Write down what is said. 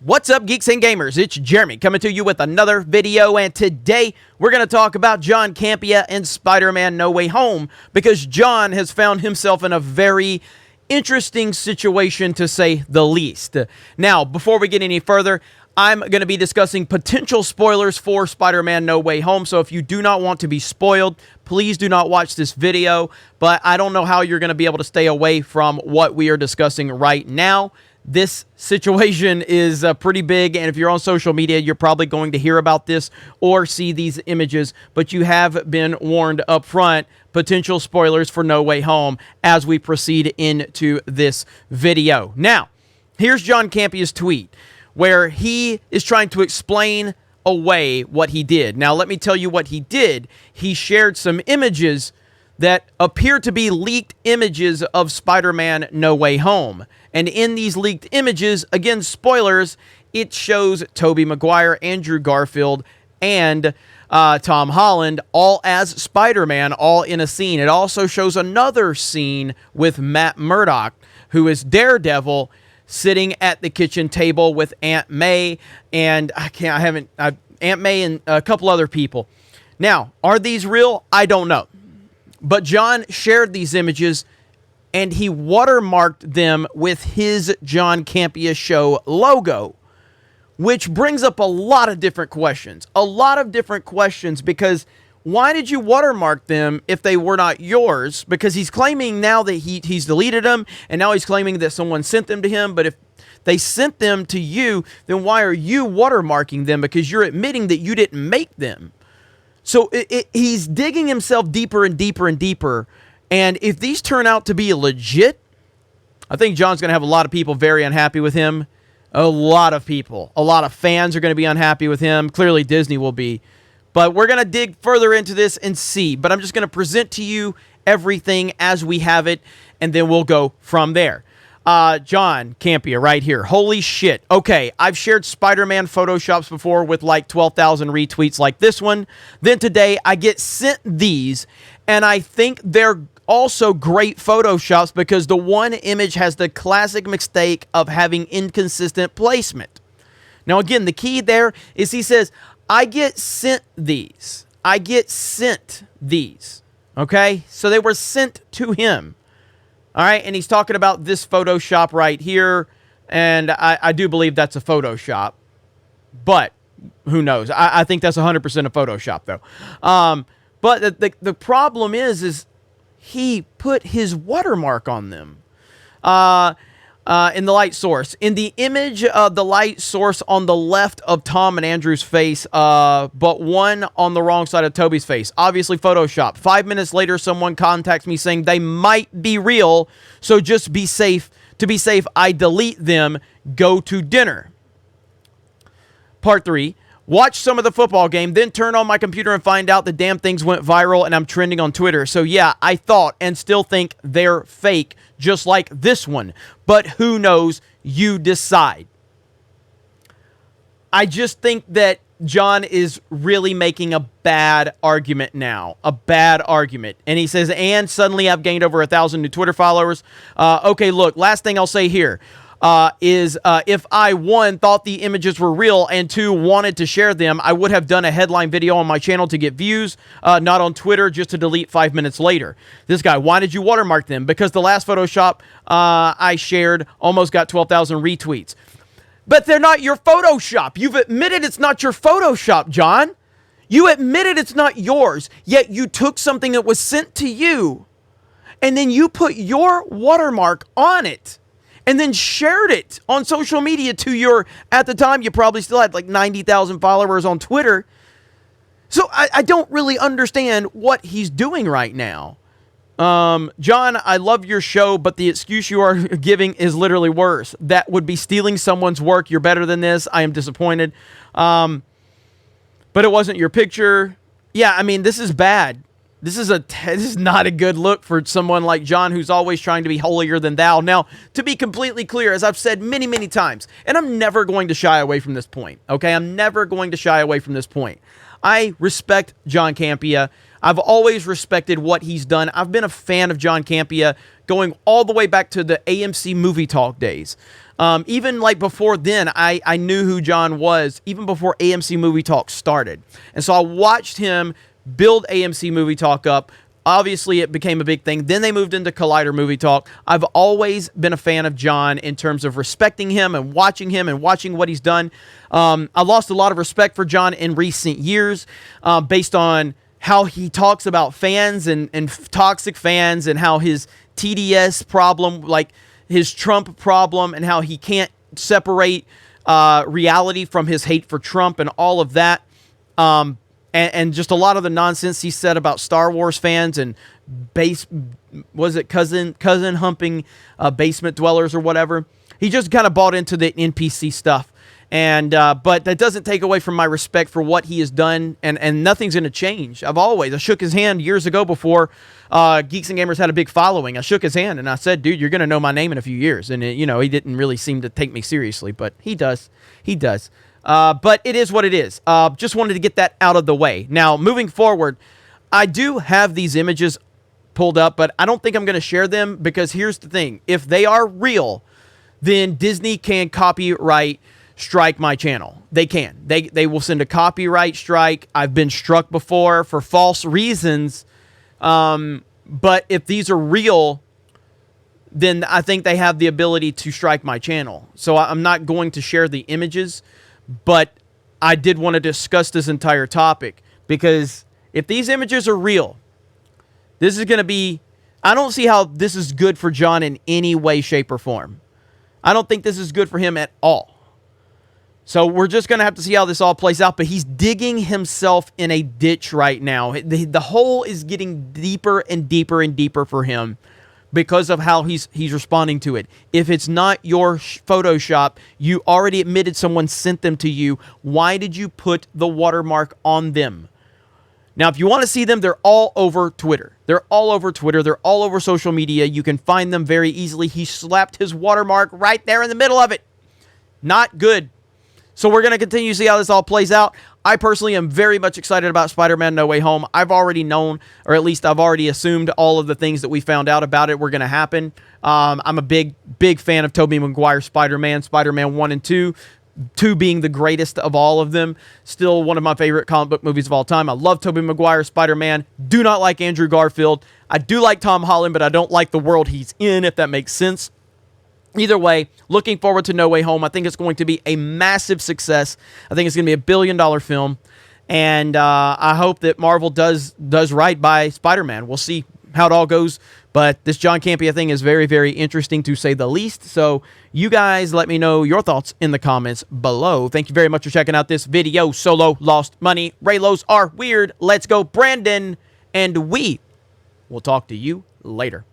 What's up, Geeks and Gamers? It's Jeremy coming to you with another video, and today we're going to talk about John Campea and Spider-Man No Way Home, because John has found himself in a very interesting situation, to say the least. Now, before we get any further, I'm going to be discussing potential spoilers for Spider-Man No Way Home, so if you do not want to be spoiled, please do not watch this video, but I don't know how you're going to be able to stay away from what we are discussing right now. This situation is pretty big, and if you're on social media, you're probably going to hear about this or see these images, but you have been warned up front, potential spoilers for No Way Home as we proceed into this video. Now, here's John Campea's tweet, where he is trying to explain away what he did. Now, let me tell you what he did. He shared some images that appear to be leaked images of Spider-Man No Way Home. And in these leaked images, again, spoilers, it shows Tobey Maguire, Andrew Garfield, and Tom Holland all as Spider-Man, all in a scene. It also shows another scene with Matt Murdock, who is Daredevil, sitting at the kitchen table with Aunt May and Aunt May and a couple other people. Now, are these real? I don't know. But John shared these images, and he watermarked them with his John Campea Show logo, which brings up a lot of different questions. A lot of different questions, because why did you watermark them if they were not yours? Because he's claiming now that he's deleted them, and now he's claiming that someone sent them to him. But if they sent them to you, then why are you watermarking them? Because you're admitting that you didn't make them. So he's digging himself deeper and deeper and deeper. And if these turn out to be legit, I think John's going to have a lot of people very unhappy with him. A lot of people. A lot of fans are going to be unhappy with him. Clearly, Disney will be. But we're going to dig further into this and see. But I'm just going to present to you everything as we have it, and then we'll go from there. John Campea right here. Holy shit. Okay, I've shared Spider-Man Photoshops before with like 12,000 retweets like this one. Then today I get sent these, and I think they're also great Photoshops because the one image has the classic mistake of having inconsistent placement. Now again, the key there is he says, I get sent these. I get sent these. Okay? So they were sent to him. All right, and he's talking about this Photoshop right here, and I do believe that's a Photoshop, but who knows? I think that's 100% a Photoshop, though. But the problem is he put his watermark on them in the light source. In the image of the light source on the left of Tom and Andrew's face, but one on the wrong side of Toby's face. Obviously Photoshop. 5 minutes later, someone contacts me saying they might be real, so just be safe. To be safe, I delete them. Go to dinner. Part 3. Watch some of the football game, then turn on my computer and find out the damn things went viral and I'm trending on Twitter. So yeah, I thought and still think they're fake, just like this one. But who knows? You decide. I just think that John is really making a bad argument now. A bad argument. And he says, and suddenly I've gained over 1,000 new Twitter followers. Okay, look, last thing I'll say here. If I, 1, thought the images were real, and 2, wanted to share them, I would have done a headline video on my channel to get views, not on Twitter, just to delete 5 minutes later. This guy, why did you watermark them? Because the last Photoshop I shared almost got 12,000 retweets. But they're not your Photoshop. You've admitted it's not your Photoshop, John. You admitted it's not yours, yet you took something that was sent to you, and then you put your watermark on it. And then shared it on social media to your, at the time, you probably still had like 90,000 followers on Twitter. So I don't really understand what he's doing right now. John, I love your show, but the excuse you are giving is literally worse. That would be stealing someone's work. You're better than this. I am disappointed. But it wasn't your picture. Yeah, I mean, this is bad. This is not a good look for someone like John, who's always trying to be holier than thou. Now, to be completely clear, as I've said many, many times, and I'm never going to shy away from this point, okay? I'm never going to shy away from this point. I respect John Campea. I've always respected what he's done. I've been a fan of John Campea going all the way back to the AMC Movie Talk days. Even like before then, I knew who John was, even before AMC Movie Talk started. And so I watched him build AMC Movie Talk up. Obviously, it became a big thing. Then they moved into Collider Movie Talk. I've always been a fan of John in terms of respecting him and watching what he's done. I lost a lot of respect for John in recent years based on how he talks about fans and toxic fans, and how his TDS problem, like his Trump problem, and how he can't separate reality from his hate for Trump and all of that. And just a lot of the nonsense he said about Star Wars fans and cousin humping basement dwellers or whatever. He just kind of bought into the NPC stuff. And but that doesn't take away from my respect for what he has done, and nothing's going to change. I shook his hand years ago before Geeks and Gamers had a big following. I shook his hand and I said, dude, you're going to know my name in a few years. And, he didn't really seem to take me seriously, but he does. He does. But it is what it is. Just wanted to get that out of the way. Now, moving forward, I do have these images pulled up, but I don't think I'm going to share them, because here's the thing. If they are real, then Disney can copyright strike my channel. They can. They will send a copyright strike. I've been struck before for false reasons. But if these are real, then I think they have the ability to strike my channel. So I'm not going to share the images, but I did want to discuss this entire topic, because if these images are real, this is going to be... I don't see how this is good for John in any way, shape, or form. I don't think this is good for him at all. So we're just going to have to see how this all plays out. But he's digging himself in a ditch right now. The hole is getting deeper and deeper and deeper for him because of how he's responding to it. If it's not your Photoshop, you already admitted someone sent them to you. Why did you put the watermark on them? Now, if you want to see them, they're all over Twitter. They're all over Twitter. They're all over social media. You can find them very easily. He slapped his watermark right there in the middle of it. Not good. So we're going to continue to see how this all plays out. I personally am very much excited about Spider-Man No Way Home. I've already known, or at least I've already assumed, all of the things that we found out about it were going to happen. I'm a big fan of Tobey Maguire's Spider-Man, Spider-Man 1 and 2. 2 being the greatest of all of them. Still one of my favorite comic book movies of all time. I love Tobey Maguire's Spider-Man. Do not like Andrew Garfield. I do like Tom Holland, but I don't like the world he's in, if that makes sense. Either way, looking forward to No Way Home. I think it's going to be a massive success. I think it's going to be a billion-dollar film. And I hope that Marvel does right by Spider-Man. We'll see how it all goes. But this John Campea thing is very, very interesting, to say the least. So you guys let me know your thoughts in the comments below. Thank you very much for checking out this video. Solo lost money. Raylos are weird. Let's go, Brandon. And we will talk to you later.